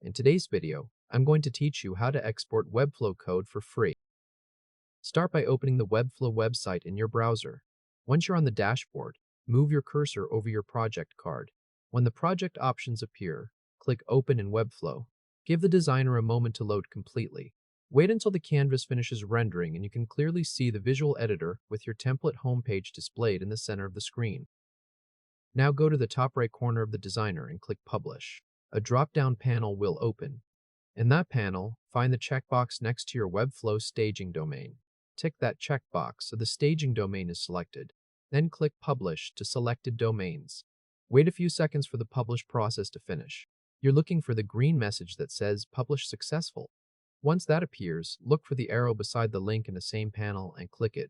In today's video, I'm going to teach you how to export Webflow code for free. Start by opening the Webflow website in your browser. Once you're on the dashboard, move your cursor over your project card. When the project options appear, click Open in Webflow. Give the designer a moment to load completely. Wait until the canvas finishes rendering and you can clearly see the visual editor with your template homepage displayed in the center of the screen. Now go to the top right corner of the designer and click Publish. A drop-down panel will open. In that panel, find the checkbox next to your Webflow staging domain. Tick that checkbox so the staging domain is selected. Then click Publish to selected domains. Wait a few seconds for the publish process to finish. You're looking for the green message that says Publish Successful. Once that appears, look for the arrow beside the link in the same panel and click it.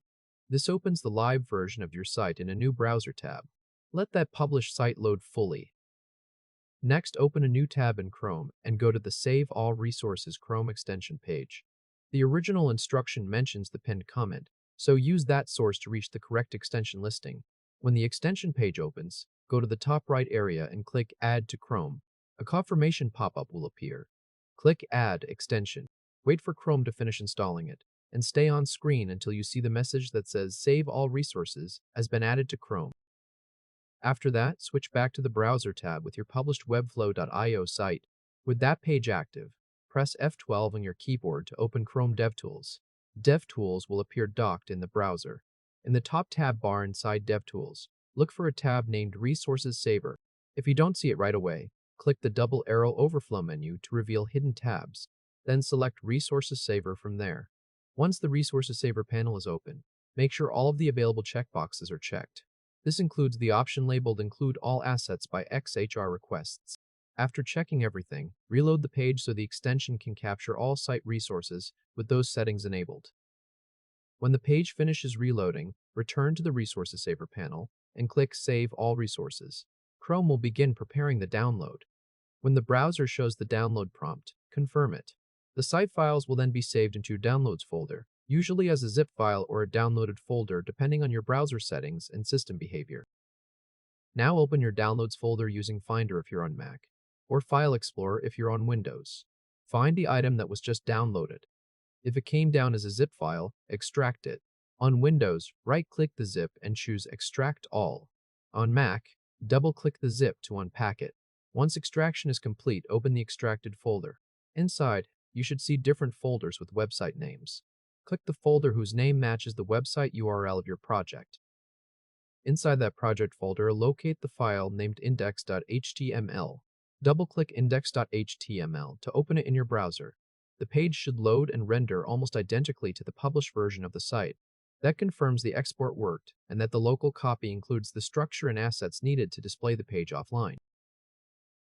This opens the live version of your site in a new browser tab. Let that published site load fully. Next, open a new tab in Chrome and go to the Save All Resources Chrome extension page. The original instruction mentions the pinned comment, so use that source to reach the correct extension listing. When the extension page opens, go to the top right area and click Add to Chrome. A confirmation pop-up will appear. Click Add Extension. Wait for Chrome to finish installing it, and stay on screen until you see the message that says Save All Resources has been added to Chrome. After that, switch back to the Browser tab with your published webflow.io site. With that page active, press F12 on your keyboard to open Chrome DevTools. DevTools will appear docked in the browser. In the top tab bar inside DevTools, look for a tab named ResourcesSaver. If you don't see it right away, click the double arrow overflow menu to reveal hidden tabs. Then select ResourcesSaver from there. Once the ResourcesSaver panel is open, make sure all of the available checkboxes are checked. This includes the option labeled Include All Assets by XHR Requests. After checking everything, reload the page so the extension can capture all site resources with those settings enabled. When the page finishes reloading, return to the ResourcesSaver panel and click Save All Resources. Chrome will begin preparing the download. When the browser shows the download prompt, confirm it. The site files will then be saved into your Downloads folder, usually as a zip file or a downloaded folder depending on your browser settings and system behavior. Now open your Downloads folder using Finder if you're on Mac, or File Explorer if you're on Windows. Find the item that was just downloaded. If it came down as a zip file, extract it. On Windows, right-click the zip and choose Extract All. On Mac, double-click the zip to unpack it. Once extraction is complete, open the extracted folder. Inside, you should see different folders with website names. Click the folder whose name matches the website URL of your project. Inside that project folder, locate the file named index.html. Double-click index.html to open it in your browser. The page should load and render almost identically to the published version of the site. That confirms the export worked and that the local copy includes the structure and assets needed to display the page offline.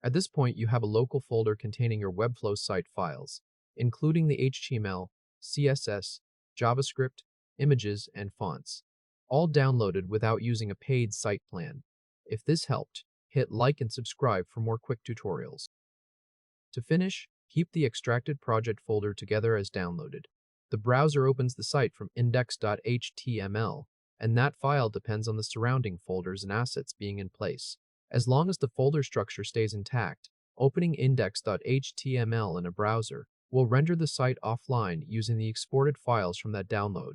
At this point, you have a local folder containing your Webflow site files, including the HTML, CSS, JavaScript, images, and fonts, all downloaded without using a paid site plan. If this helped, hit like and subscribe for more quick tutorials. To finish, keep the extracted project folder together as downloaded. The browser opens the site from index.html, and that file depends on the surrounding folders and assets being in place. As long as the folder structure stays intact, opening index.html in a browser will render the site offline using the exported files from that download.